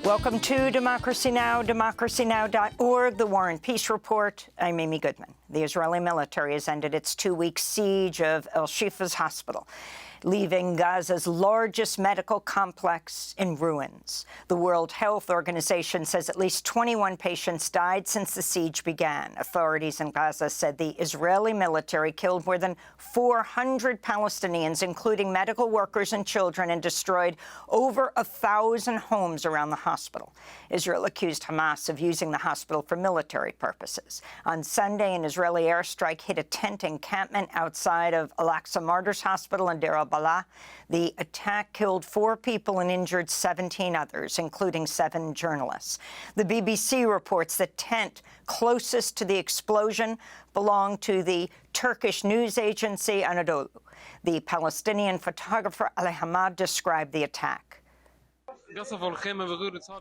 Welcome to Democracy Now!, democracynow.org, the War and Peace Report. I'm Amy Goodman. The Israeli military has ended its two-week siege of Al-Shifa's hospital, leaving Gaza's largest medical complex in ruins. The World Health Organization says at least 21 patients died since the siege began. Authorities in Gaza said the Israeli military killed more than 400 Palestinians, including medical workers and children, and destroyed over 1,000 homes around the hospital. Israel accused Hamas of using the hospital for military purposes. On Sunday, an Israeli airstrike hit a tent encampment outside of Al-Aqsa Martyrs Hospital in Deir al-Balah. The attack killed 4 people and injured 17 others, including 7 journalists. The BBC reports the tent closest to the explosion belonged to the Turkish news agency Anadolu. The Palestinian photographer Ali Hamad described the attack.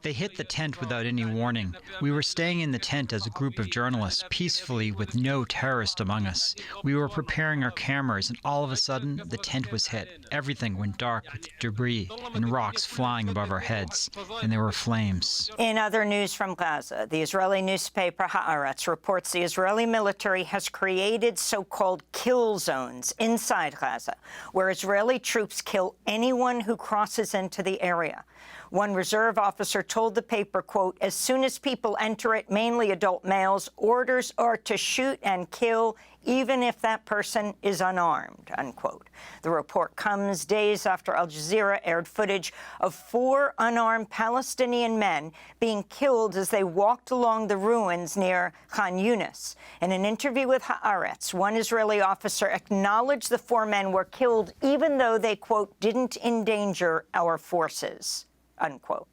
They hit the tent without any warning. We were staying in the tent as a group of journalists, peacefully, with no terrorist among us. We were preparing our cameras, and all of a sudden, the tent was hit. Everything went dark with debris and rocks flying above our heads, and there were flames. In other news from Gaza, the Israeli newspaper Haaretz reports the Israeli military has created so-called kill zones inside Gaza, where Israeli troops kill anyone who crosses into the area. One reserve officer told the paper, quote, "As soon as people enter it, mainly adult males, orders are to shoot and kill, even if that person is unarmed," unquote. The report comes days after Al Jazeera aired footage of 4 unarmed Palestinian men being killed as they walked along the ruins near Khan Yunis. In an interview with Haaretz, one Israeli officer acknowledged the 4 men were killed even though they, quote, "didn't endanger our forces," unquote.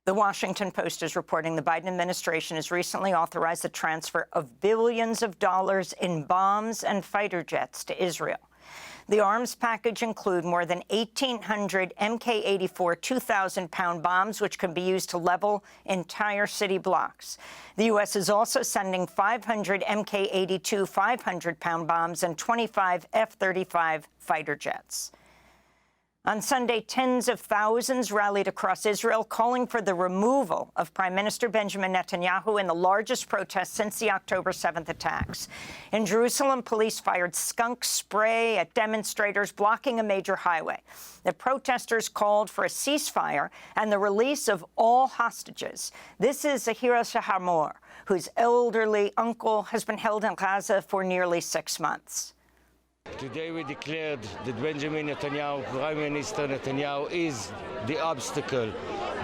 The Washington Post is reporting the Biden administration has recently authorized the transfer of billions of dollars in bombs and fighter jets to Israel. The arms package include more than 1,800 MK-84 2,000-pound bombs, which can be used to level entire city blocks. The U.S. is also sending 500 MK-82 500-pound bombs and 25 F-35 fighter jets. On Sunday, tens of thousands rallied across Israel, calling for the removal of Prime Minister Benjamin Netanyahu in the largest protest since the October 7th attacks. In Jerusalem, police fired skunk spray at demonstrators blocking a major highway. The protesters called for a ceasefire and the release of all hostages. This is Zahira Shahamor, whose elderly uncle has been held in Gaza for nearly 6 months. Today we declared that Benjamin Netanyahu, Prime Minister Netanyahu, is the obstacle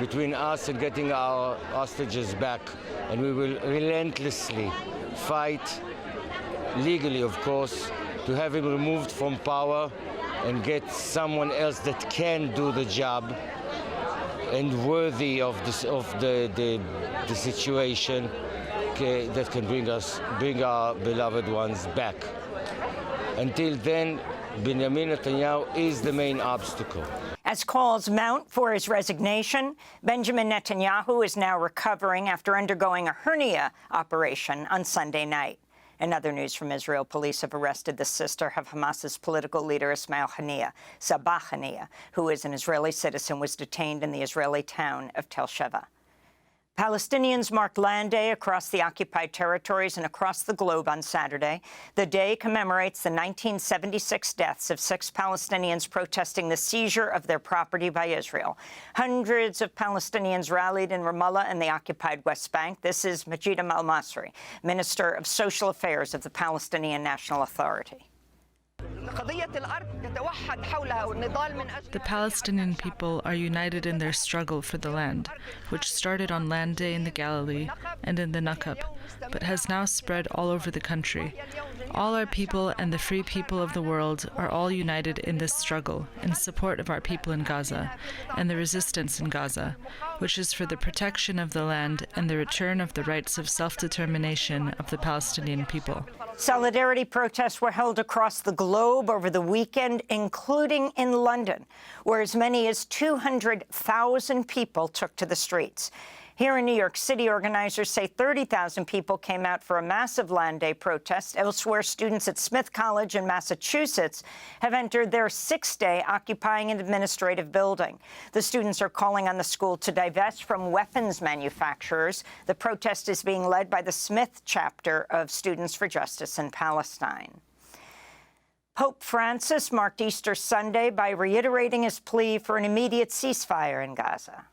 between us and getting our hostages back. And we will relentlessly fight, legally of course, to have him removed from power and get someone else that can do the job and worthy of the situation that can bring our beloved ones back. Until then, Benjamin Netanyahu is the main obstacle. As calls mount for his resignation, Benjamin Netanyahu is now recovering after undergoing a hernia operation on Sunday night. In other news from Israel, police have arrested the sister of Hamas's political leader Ismail Haniyeh. Sabah Haniyeh, who is an Israeli citizen, was detained in the Israeli town of Tel Sheva. Palestinians marked Land Day across the occupied territories and across the globe on Saturday. The day commemorates the 1976 deaths of 6 Palestinians protesting the seizure of their property by Israel. Hundreds of Palestinians rallied in Ramallah and the occupied West Bank. This is Majid al-Masri, Minister of Social Affairs of the Palestinian National Authority. The Palestinian people are united in their struggle for the land, which started on Land Day in the Galilee and in the Nakab, but has now spread all over the country. All our people and the free people of the world are all united in this struggle in support of our people in Gaza and the resistance in Gaza, which is for the protection of the land and the return of the rights of self-determination of the Palestinian people. Solidarity protests were held across the globe over the weekend, including in London, where as many as 200,000 people took to the streets. Here in New York City, organizers say 30,000 people came out for a massive Land Day protest. Elsewhere, students at Smith College in Massachusetts have entered their sixth day occupying an administrative building. The students are calling on the school to divest from weapons manufacturers. The protest is being led by the Smith chapter of Students for Justice in Palestine. Pope Francis marked Easter Sunday by reiterating his plea for an immediate ceasefire in Gaza.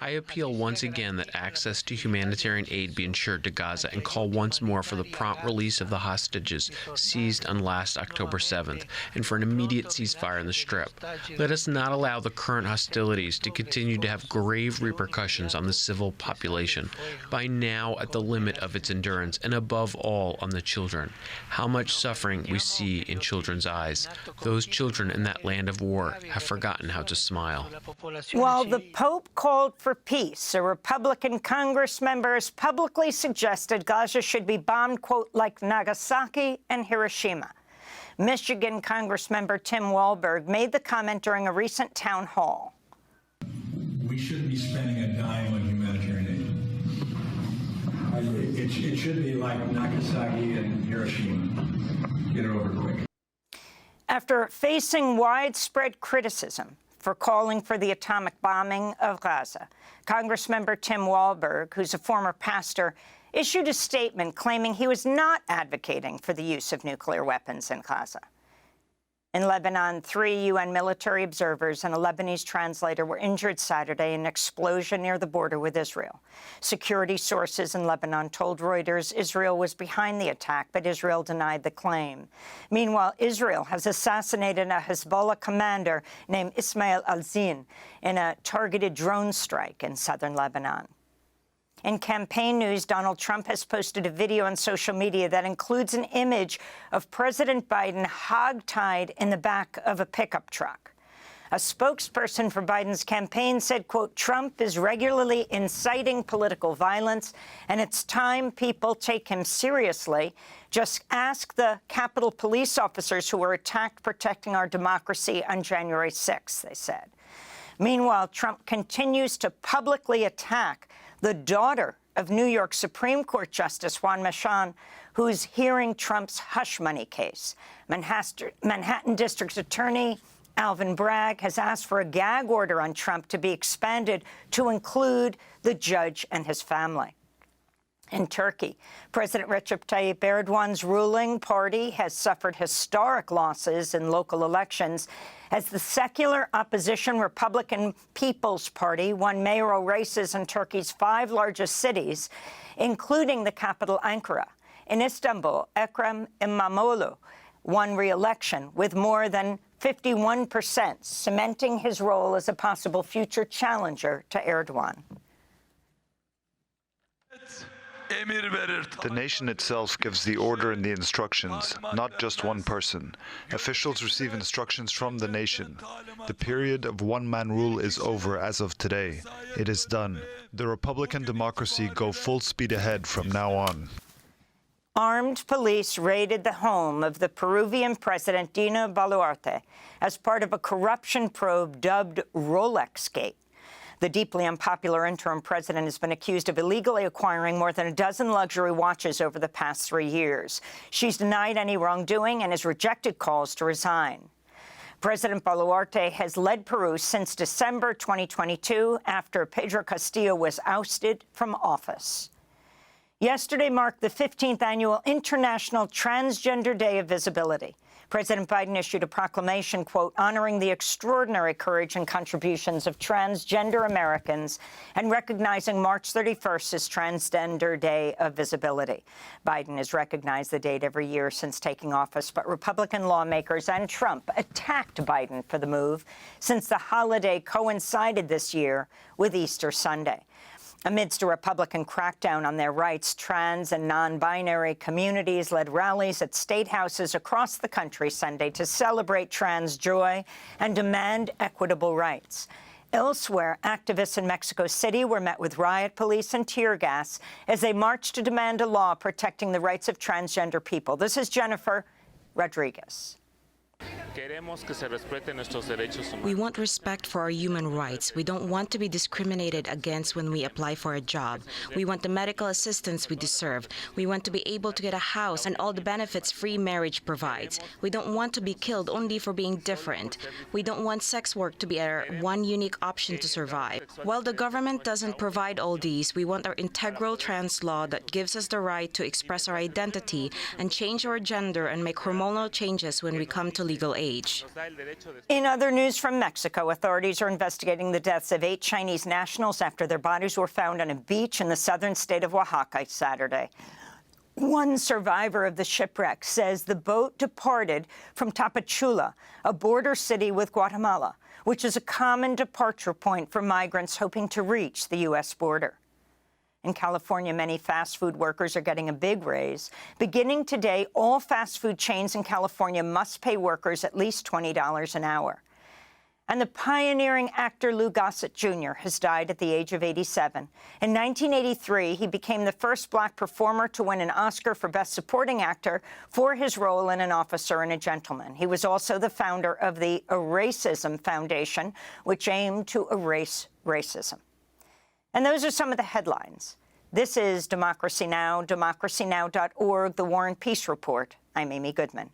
I appeal once again that access to humanitarian aid be ensured to Gaza and call once more for the prompt release of the hostages seized on last October 7th and for an immediate ceasefire in the Strip. Let us not allow the current hostilities to continue to have grave repercussions on the civil population, by now at the limit of its endurance, and above all on the children. How much suffering we see in children's eyes. Those children in that land of war have forgotten how to smile. While the Pope called for peace, a Republican Congress member has publicly suggested Gaza should be bombed, quote, like Nagasaki and Hiroshima. Michigan Congressmember Tim Walberg made the comment during a recent town hall. We shouldn't be spending a dime on humanitarian aid. It should be like Nagasaki and Hiroshima. Get it over quick. After facing widespread criticism for calling for the atomic bombing of Gaza, Congressmember Tim Walberg, who's a former pastor, issued a statement claiming he was not advocating for the use of nuclear weapons in Gaza. In Lebanon, 3 UN military observers and a Lebanese translator were injured Saturday in an explosion near the border with Israel. Security sources in Lebanon told Reuters Israel was behind the attack, but Israel denied the claim. Meanwhile, Israel has assassinated a Hezbollah commander named Ismail al-Zin in a targeted drone strike in southern Lebanon. In campaign news, Donald Trump has posted a video on social media that includes an image of President Biden hogtied in the back of a pickup truck. A spokesperson for Biden's campaign said, quote, Trump is regularly inciting political violence, and it's time people take him seriously. Just ask the Capitol police officers who were attacked protecting our democracy on January 6th, they said. Meanwhile, Trump continues to publicly attack the daughter of New York Supreme Court Justice Juan Merchan, who's hearing Trump's hush money case. Manhattan District Attorney Alvin Bragg has asked for a gag order on Trump to be expanded to include the judge and his family. In Turkey, President Recep Tayyip Erdogan's ruling party has suffered historic losses in local elections as the secular opposition Republican People's Party won mayoral races in Turkey's 5 largest cities, including the capital Ankara. In Istanbul, Ekrem İmamoğlu won re-election with more than 51%, cementing his role as a possible future challenger to Erdogan. The nation itself gives the order and the instructions, not just one person. Officials receive instructions from the nation. The period of one-man rule is over as of today. It is done. The Republican democracy go full speed ahead from now on. Armed police raided the home of the Peruvian president Dina Boluarte as part of a corruption probe dubbed Rolexgate. The deeply unpopular interim president has been accused of illegally acquiring more than a dozen luxury watches over the past 3 years. She's denied any wrongdoing and has rejected calls to resign. President Boluarte has led Peru since December 2022 after Pedro Castillo was ousted from office. Yesterday marked the 15th annual International Transgender Day of Visibility. President Biden issued a proclamation, quote, honoring the extraordinary courage and contributions of transgender Americans and recognizing March 31st as Transgender Day of Visibility. Biden has recognized the date every year since taking office, but Republican lawmakers and Trump attacked Biden for the move since the holiday coincided this year with Easter Sunday. Amidst a Republican crackdown on their rights, trans and non-binary communities led rallies at state houses across the country Sunday to celebrate trans joy and demand equitable rights. Elsewhere, activists in Mexico City were met with riot police and tear gas as they marched to demand a law protecting the rights of transgender people. This is Jennifer Rodriguez. We want respect for our human rights. We don't want to be discriminated against when we apply for a job. We want the medical assistance we deserve. We want to be able to get a house and all the benefits free marriage provides. We don't want to be killed only for being different. We don't want sex work to be our one unique option to survive. While the government doesn't provide all these, we want our integral trans law that gives us the right to express our identity and change our gender and make hormonal changes when we come to legal age. In other news from Mexico, authorities are investigating the deaths of 8 Chinese nationals after their bodies were found on a beach in the southern state of Oaxaca Saturday. One survivor of the shipwreck says the boat departed from Tapachula, a border city with Guatemala, which is a common departure point for migrants hoping to reach the U.S. border. In California, many fast food workers are getting a big raise. Beginning today, all fast food chains in California must pay workers at least $20 an hour. And the pioneering actor Gossett Jr. has died at the age of 87. In 1983, he became the first black performer to win an Oscar for Best Supporting Actor for his role in An Officer and a Gentleman. He was also the founder of the Eracism Foundation, which aimed to erase racism. And those are some of the headlines. This is Democracy Now!, democracynow.org, The War and Peace Report. I'm Amy Goodman.